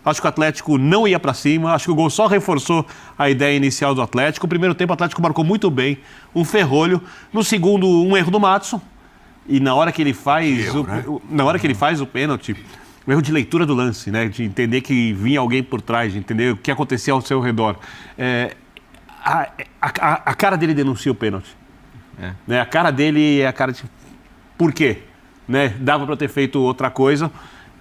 Acho que o Atlético não ia para cima, acho que o gol só reforçou a ideia inicial do Atlético. No primeiro tempo o Atlético marcou muito bem, um ferrolho. No segundo, um erro do Maddson. E na hora que ele faz, o pênalti, o erro de leitura do lance, né? De entender que vinha alguém por trás, de entender o que acontecia ao seu redor. A cara dele denuncia o pênalti. Né? A cara dele é a cara de... Por quê? Né? Dava para ter feito outra coisa.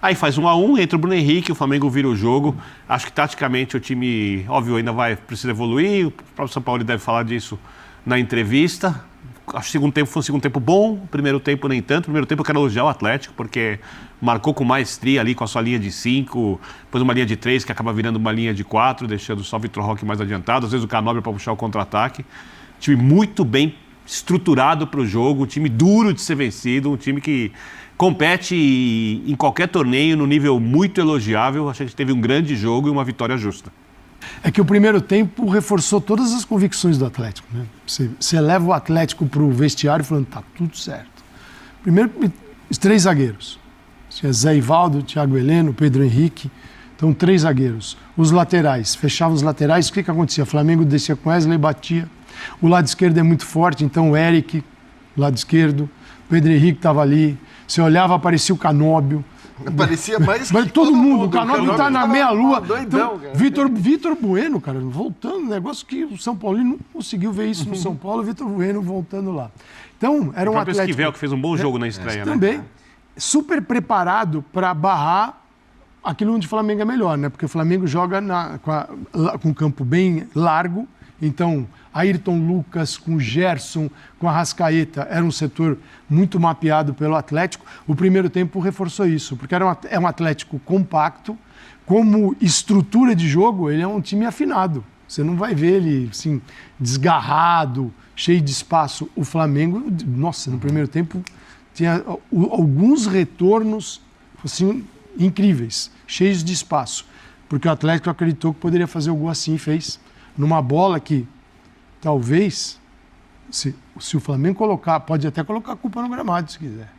Aí faz 1-1, entra o Bruno Henrique, o Flamengo vira o jogo. Acho que taticamente o time, óbvio, ainda precisa evoluir. O próprio São Paulo deve falar disso na entrevista. Acho que o segundo tempo foi um segundo tempo bom, o primeiro tempo nem tanto. O primeiro tempo eu quero elogiar o Atlético, porque marcou com maestria ali, com a sua linha de 5, depois uma linha de 3, que acaba virando uma linha de 4, deixando só o Vitor Roque mais adiantado, às vezes o Canóbio para puxar o contra-ataque. Time muito bem estruturado para o jogo, um time duro de ser vencido, um time que compete em qualquer torneio no nível muito elogiável. Achei que teve um grande jogo e uma vitória justa. É que o primeiro tempo reforçou todas as convicções do Atlético, né? Você leva o Atlético para o vestiário falando, tá tudo certo. Primeiro, os 3 zagueiros. Tinha Zé Ivaldo, Thiago Heleno, Pedro Henrique. Então, 3 zagueiros. Os laterais, fechavam os laterais, o que acontecia? O Flamengo descia com Wesley e batia. O lado esquerdo é muito forte, então o Eric, lado esquerdo. O Pedro Henrique estava ali. Você olhava, aparecia o Canóbio. Parecia mais que todo mundo. O Canóbio está na meia-lua. Doidão, então, Vitor Bueno, cara, voltando, negócio que o São Paulo não conseguiu ver isso no São Paulo, o Vitor Bueno voltando lá. Então, era um Atlético... O Esquivel, que fez um bom jogo na estreia, né? Também, super preparado para barrar aquilo onde o Flamengo é melhor, né? Porque o Flamengo joga com um campo bem largo, então... Ayrton Lucas, com Gerson, com Arrascaeta, era um setor muito mapeado pelo Atlético. O primeiro tempo reforçou isso, porque é um Atlético compacto. Como estrutura de jogo, ele é um time afinado. Você não vai ver ele assim, desgarrado, cheio de espaço. O Flamengo, nossa, no primeiro tempo tinha alguns retornos assim, incríveis, cheios de espaço. Porque o Atlético acreditou que poderia fazer o gol assim e fez. Numa bola que... Talvez, se o Flamengo colocar, pode até colocar a culpa no gramado, se quiser.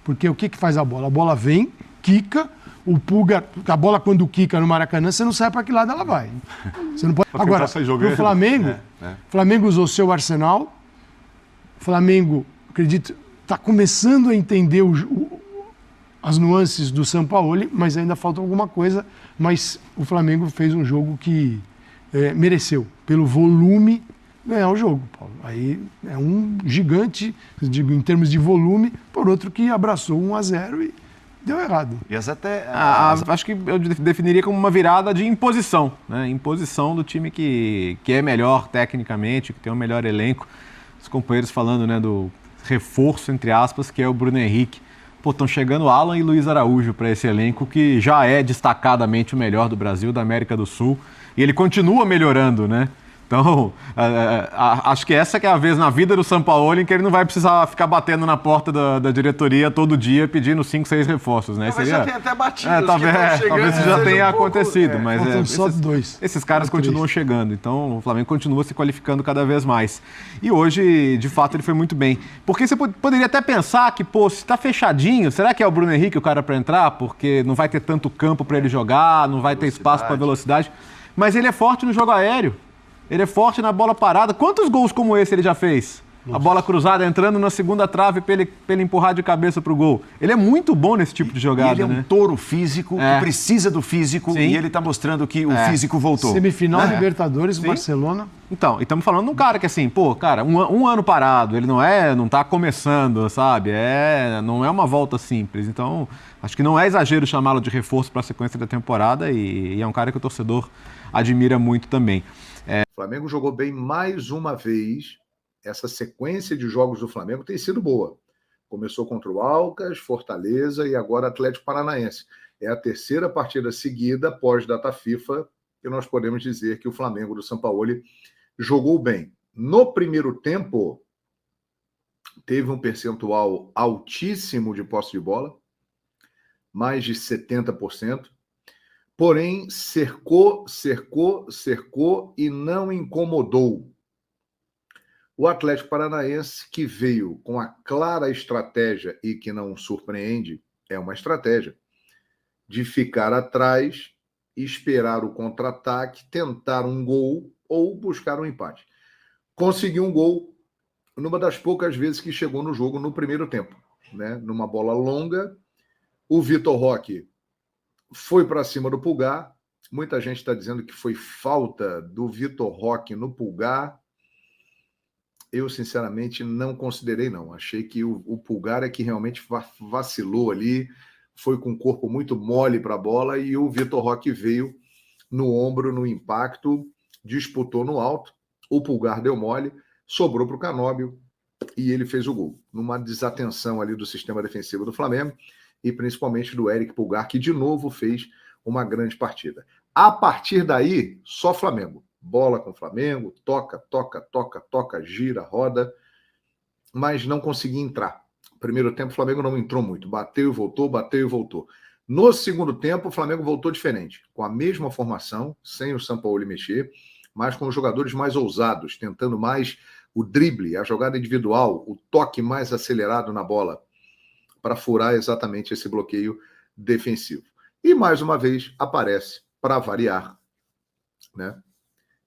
Porque o que faz a bola? A bola vem, quica, o Pulga, a bola quando quica no Maracanã, você não sabe para que lado ela vai. Você não pode... Agora, o Flamengo, Flamengo usou seu arsenal, o Flamengo, acredito, está começando a entender as nuances do Sampaoli, mas ainda falta alguma coisa, mas o Flamengo fez um jogo que mereceu, pelo volume, ganhar o jogo, Paulo. Aí é um gigante, digo, em termos de volume, por outro que abraçou 1-0 e deu errado. E acho que eu definiria como uma virada de imposição, né? Imposição do time que é melhor tecnicamente, que tem um melhor elenco. Os companheiros falando, né, do reforço, entre aspas, que é o Bruno Henrique. Pô, estão chegando Alan e Luiz Araújo para esse elenco que já é destacadamente o melhor do Brasil, da América do Sul. E ele continua melhorando, né? Então, acho que essa que é a vez na vida do Sampaoli em que ele não vai precisar ficar batendo na porta da diretoria todo dia pedindo 5, 6 reforços, né? Talvez já tenha até batido. Talvez isso já tenha acontecido, mas esses caras continuam 3. chegando. Então, o Flamengo continua se qualificando cada vez mais. E hoje, de fato, ele foi muito bem. Porque você poderia até pensar que, pô, se está fechadinho, será que é o Bruno Henrique o cara para entrar? Porque não vai ter tanto campo para ele jogar, não vai ter espaço para velocidade. Mas ele é forte no jogo aéreo. Ele é forte na bola parada. Quantos gols como esse ele já fez? Nossa. A bola cruzada entrando na segunda trave para ele empurrar de cabeça pro gol. Ele é muito bom nesse tipo de jogada, ele é um touro físico, que precisa do físico. Sim. E ele está mostrando que o físico voltou. Semifinal Libertadores, Barcelona. Então, e estamos falando de um cara que assim, pô, cara, um ano parado, ele não tá começando, sabe? Não é uma volta simples. Então, acho que não é exagero chamá-lo de reforço para a sequência da temporada e é um cara que o torcedor admira muito também. O Flamengo jogou bem mais uma vez. Essa sequência de jogos do Flamengo tem sido boa. Começou contra o Alcas, Fortaleza e agora Atlético Paranaense. É a terceira partida seguida pós-data FIFA que nós podemos dizer que o Flamengo do Sampaoli jogou bem. No primeiro tempo, teve um percentual altíssimo de posse de bola, mais de 70%. Porém, cercou e não incomodou. O Atlético Paranaense, que veio com a clara estratégia e que não surpreende, é uma estratégia de ficar atrás esperar o contra-ataque, tentar um gol ou buscar um empate. Conseguiu um gol numa das poucas vezes que chegou no jogo no primeiro tempo, né? Numa bola longa, o Vitor Roque foi para cima do Pulgar. Muita gente está dizendo que foi falta do Vitor Roque no Pulgar. Eu, sinceramente, não considerei, não. Achei que o Pulgar é que realmente vacilou ali, foi com o corpo muito mole para a bola e o Vitor Roque veio no ombro, no impacto, disputou no alto, o Pulgar deu mole, sobrou para o Canóbio e ele fez o gol. Numa desatenção ali do sistema defensivo do Flamengo e principalmente do Eric Pulgar, que de novo fez uma grande partida. A partir daí, só Flamengo. Bola com o Flamengo, toca, gira, roda, mas não conseguia entrar. Primeiro tempo, o Flamengo não entrou muito. Bateu e voltou. No segundo tempo, o Flamengo voltou diferente, com a mesma formação, sem o Sampaoli mexer, mas com os jogadores mais ousados, tentando mais o drible, a jogada individual, o toque mais acelerado na bola, para furar exatamente esse bloqueio defensivo. E mais uma vez aparece, para variar, né,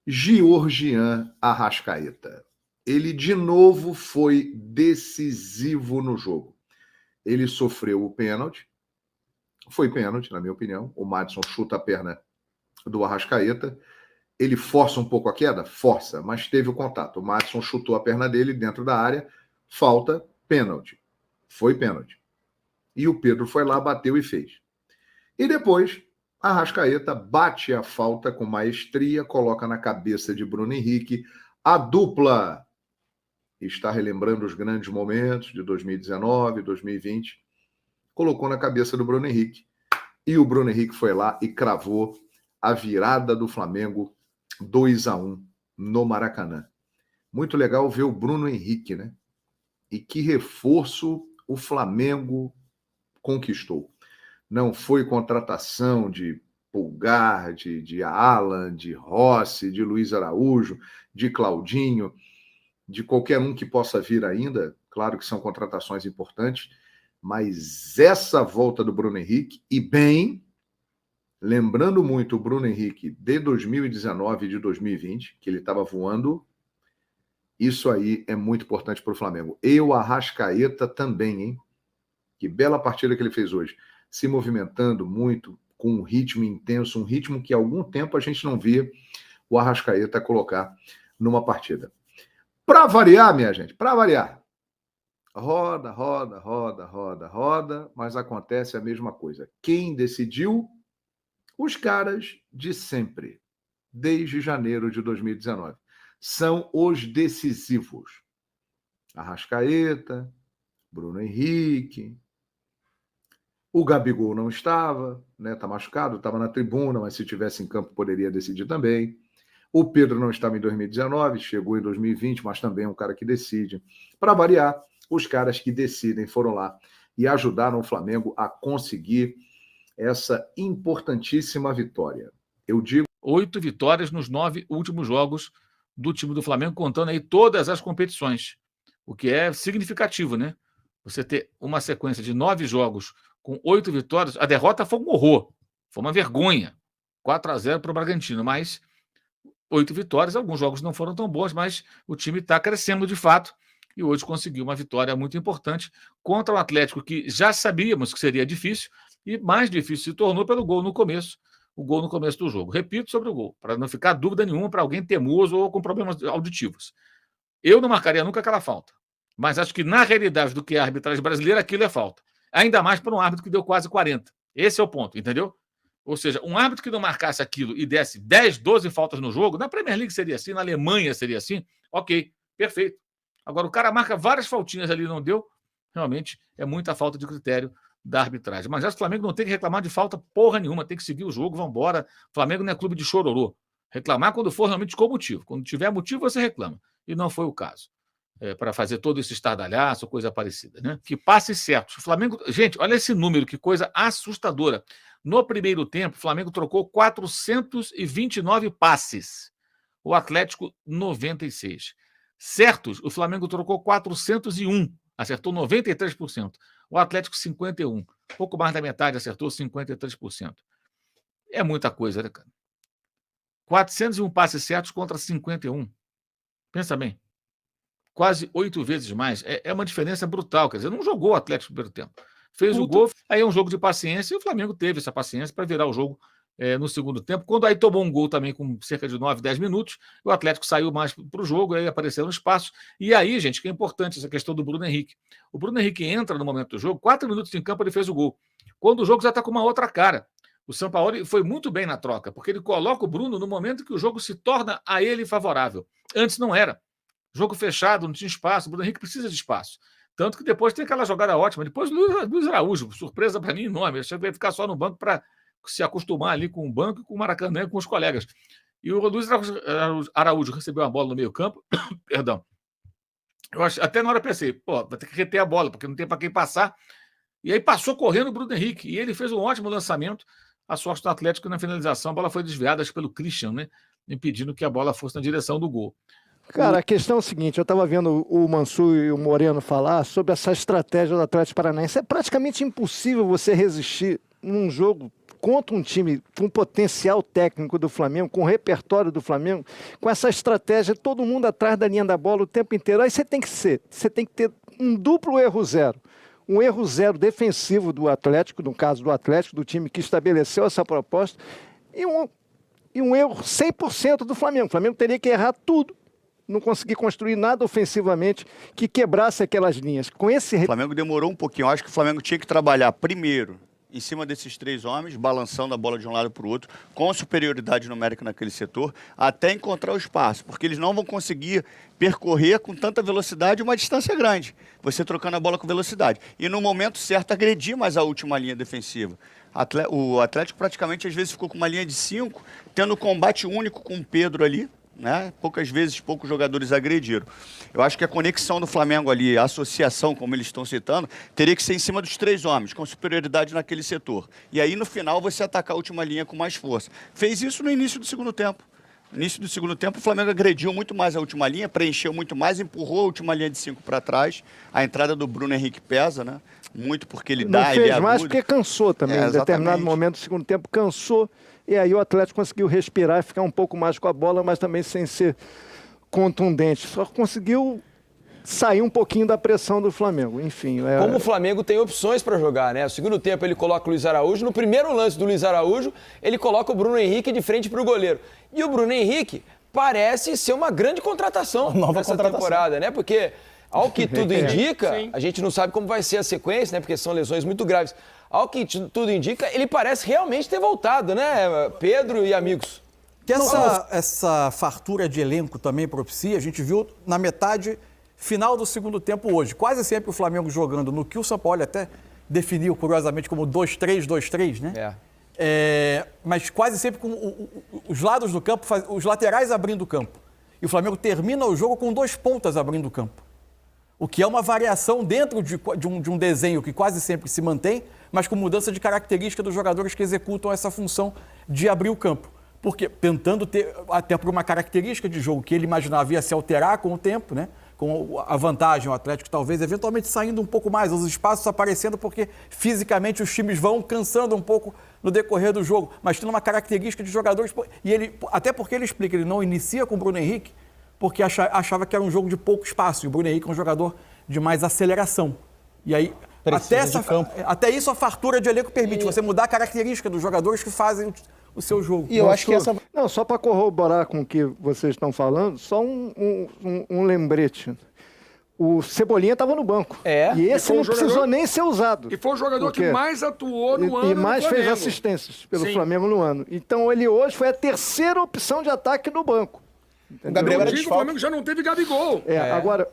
Georgian Arrascaeta. Ele de novo foi decisivo no jogo. Ele sofreu o pênalti. Foi pênalti, na minha opinião. O Madison chuta a perna do Arrascaeta. Ele força um pouco a queda? Força, mas teve o contato. O Madison chutou a perna dele dentro da área. Falta, pênalti. Foi pênalti. E o Pedro foi lá, bateu e fez. E depois, Arrascaeta bate a falta com maestria, coloca na cabeça de Bruno Henrique. A dupla está relembrando os grandes momentos de 2019, 2020. Colocou na cabeça do Bruno Henrique. E o Bruno Henrique foi lá e cravou a virada do Flamengo 2-1 no Maracanã. Muito legal ver o Bruno Henrique, né? E que reforço o Flamengo conquistou. Não foi contratação de Pulgar, de Alan, de Rossi, de Luiz Araújo, de Claudinho, de qualquer um que possa vir ainda. Claro que são contratações importantes, mas essa volta do Bruno Henrique, e bem, lembrando muito o Bruno Henrique de 2019 e de 2020, que ele estava voando, isso aí é muito importante para o Flamengo. E o Arrascaeta também, hein? Que bela partida que ele fez hoje. Se movimentando muito, com um ritmo intenso, um ritmo que há algum tempo a gente não via o Arrascaeta colocar numa partida. Para variar, minha gente, para variar. Roda, mas acontece a mesma coisa. Quem decidiu? Os caras de sempre, desde janeiro de 2019. São os decisivos. Arrascaeta, Bruno Henrique. O Gabigol não estava, né? Tá machucado, estava na tribuna, mas se tivesse em campo poderia decidir também. O Pedro não estava em 2019, chegou em 2020, mas também é um cara que decide. Para variar, os caras que decidem foram lá e ajudaram o Flamengo a conseguir essa importantíssima vitória. Eu digo 8 vitórias nos 9 últimos jogos do time do Flamengo, contando aí todas as competições, o que é significativo, né? Você ter uma sequência de 9 jogos com 8 vitórias, a derrota foi um horror, foi uma vergonha, 4-0 para o Bragantino, mas 8 vitórias, alguns jogos não foram tão bons, mas o time está crescendo de fato, e hoje conseguiu uma vitória muito importante contra o Atlético, que já sabíamos que seria difícil, e mais difícil se tornou pelo gol no começo, o gol no começo do jogo. Repito sobre o gol, para não ficar dúvida nenhuma para alguém teimoso ou com problemas auditivos. Eu não marcaria nunca aquela falta, mas acho que na realidade do que é a arbitragem brasileira, aquilo é falta. Ainda mais para um árbitro que deu quase 40. Esse é o ponto, entendeu? Ou seja, um árbitro que não marcasse aquilo e desse 10, 12 faltas no jogo, na Premier League seria assim, na Alemanha seria assim, ok, perfeito. Agora, o cara marca várias faltinhas ali e não deu, realmente é muita falta de critério da arbitragem. Mas já o Flamengo não tem que reclamar de falta porra nenhuma, tem que seguir o jogo, vamos embora. Flamengo não é clube de chororô. Reclamar quando for realmente com motivo. Quando tiver motivo, você reclama. E não foi o caso. Para fazer todo esse estardalhaço, coisa parecida, né? Que passe certo. O Flamengo, gente, olha esse número, que coisa assustadora. No primeiro tempo, o Flamengo trocou 429 passes. O Atlético, 96. Certos, o Flamengo trocou 401. Acertou 93%. O Atlético, 51%. Pouco mais da metade acertou 53%. É muita coisa, né, cara? 401 passes certos contra 51. Pensa bem. Quase 8 vezes mais. É uma diferença brutal. Quer dizer, não jogou o Atlético no primeiro tempo. Fez o gol, aí é um jogo de paciência, e o Flamengo teve essa paciência para virar o jogo no segundo tempo. Quando aí tomou um gol também com cerca de 9, 10 minutos, o Atlético saiu mais para o jogo, aí apareceu no espaço. E aí, gente, que é importante essa questão do Bruno Henrique. O Bruno Henrique entra no momento do jogo, 4 minutos em campo ele fez o gol. Quando o jogo já está com uma outra cara. O Sampaoli foi muito bem na troca, porque ele coloca o Bruno no momento que o jogo se torna a ele favorável. Antes não era. Jogo fechado, não tinha espaço. O Bruno Henrique precisa de espaço. Tanto que depois tem aquela jogada ótima. Depois Luiz Araújo, surpresa para mim enorme. Eu achei que ia ficar só no banco para se acostumar ali com o banco e com o Maracanã, com os colegas. E o Luiz Araújo recebeu a bola no meio campo. Perdão. Até na hora eu pensei, vai ter que reter a bola, porque não tem para quem passar. E aí passou correndo o Bruno Henrique. E ele fez um ótimo lançamento. A sorte do Atlético na finalização, a bola foi desviada pelo Christian, né? Impedindo que a bola fosse na direção do gol. Cara, a questão é o seguinte, eu estava vendo o Mansur e o Moreno falar sobre essa estratégia do Atlético Paranaense. É praticamente impossível você resistir num jogo contra um time com potencial técnico do Flamengo, com o repertório do Flamengo, com essa estratégia, todo mundo atrás da linha da bola o tempo inteiro. Aí você tem que ter um duplo erro zero. Um erro zero defensivo do Atlético, no caso do Atlético, do time que estabeleceu essa proposta, e um erro 100% do Flamengo. O Flamengo teria que errar tudo, não conseguir construir nada ofensivamente que quebrasse aquelas linhas. Com esse... O Flamengo demorou um pouquinho. Eu acho que o Flamengo tinha que trabalhar primeiro em cima desses 3 homens, balançando a bola de um lado para o outro, com superioridade numérica naquele setor, até encontrar o espaço, porque eles não vão conseguir percorrer com tanta velocidade uma distância grande, você trocando a bola com velocidade. E no momento certo, agredir mais a última linha defensiva. O Atlético praticamente, às vezes, ficou com uma linha de 5, tendo combate único com o Pedro ali, né? Poucas vezes, poucos jogadores agrediram. Eu acho que a conexão do Flamengo ali, a associação, como eles estão citando, teria que ser em cima dos 3 homens, com superioridade naquele setor. E aí, no final, você atacar a última linha com mais força. Fez isso no início do segundo tempo. No início do segundo tempo, o Flamengo agrediu muito mais a última linha, preencheu muito mais, empurrou a última linha de 5 para trás. A entrada do Bruno Henrique pesa, né? Muito porque ele dá, ele fez mais porque cansou também. Em determinado momento do segundo tempo, cansou. E aí o Atlético conseguiu respirar e ficar um pouco mais com a bola, mas também sem ser contundente. Só conseguiu sair um pouquinho da pressão do Flamengo. Enfim. Como o Flamengo tem opções para jogar, né? No segundo tempo ele coloca o Luiz Araújo. No primeiro lance do Luiz Araújo, ele coloca o Bruno Henrique de frente para o goleiro. E o Bruno Henrique parece ser uma grande contratação nessa temporada, né? Porque, ao que tudo indica, a gente não sabe como vai ser a sequência, né? Porque são lesões muito graves. Ao que tudo indica, ele parece realmente ter voltado, né, Pedro e amigos? Que essa fartura de elenco também propicia, a gente viu na metade final do segundo tempo hoje. Quase sempre o Flamengo jogando no que o Sampaoli até definiu, curiosamente, como 2-3-2-3, né? Mas quase sempre com os lados do campo, os laterais abrindo o campo. E o Flamengo termina o jogo com 2 pontas abrindo o campo. O que é uma variação dentro de um desenho que quase sempre se mantém, mas com mudança de característica dos jogadores que executam essa função de abrir o campo. Porque tentando ter, até por uma característica de jogo que ele imaginava ia se alterar com o tempo, né? Com a vantagem, o Atlético talvez eventualmente saindo um pouco mais, os espaços aparecendo porque fisicamente os times vão cansando um pouco no decorrer do jogo, mas tendo uma característica de jogadores, e ele, até porque ele explica, ele não inicia com o Bruno Henrique, porque achava que era um jogo de pouco espaço, e o Bruno Henrique é um jogador de mais aceleração. E aí, até isso a fartura de elenco permite, você mudar a característica dos jogadores que fazem o seu jogo. E eu acho que essa... Não, só para corroborar com o que vocês estão falando, só um lembrete. O Cebolinha estava no banco. E esse não precisou nem ser usado. E foi o jogador que mais atuou no ano. E mais fez assistências pelo Flamengo no ano. Então ele hoje foi a 3ª opção de ataque no banco. Entendeu? O Gabriel era desfalque. O Flamengo já não teve Gabigol. Agora,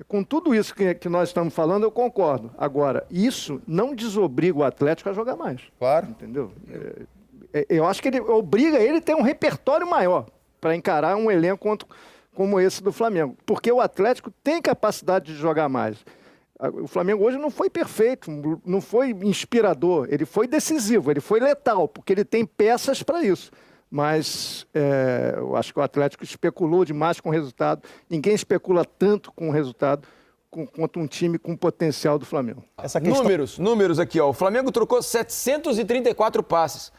com tudo isso que nós estamos falando, eu concordo. Agora, isso não desobriga o Atlético a jogar mais. Claro. Entendeu? Eu acho que ele obriga ele a ter um repertório maior para encarar um elenco como esse do Flamengo. Porque o Atlético tem capacidade de jogar mais. O Flamengo hoje não foi perfeito, não foi inspirador, ele foi decisivo, ele foi letal, porque ele tem peças para isso. Mas eu acho que o Atlético especulou demais com o resultado. Ninguém especula tanto com o resultado quanto um time com o potencial do Flamengo. Números aqui, ó. O Flamengo trocou 734 passes.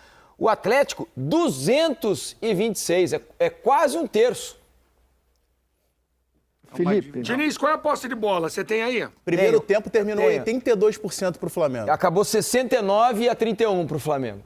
O Atlético, 226. É quase um terço. Felipe. Diniz, qual é a posse de bola? Você tem aí? Primeiro tempo terminou 82% para o Flamengo. Acabou 69 a 31 para o Flamengo.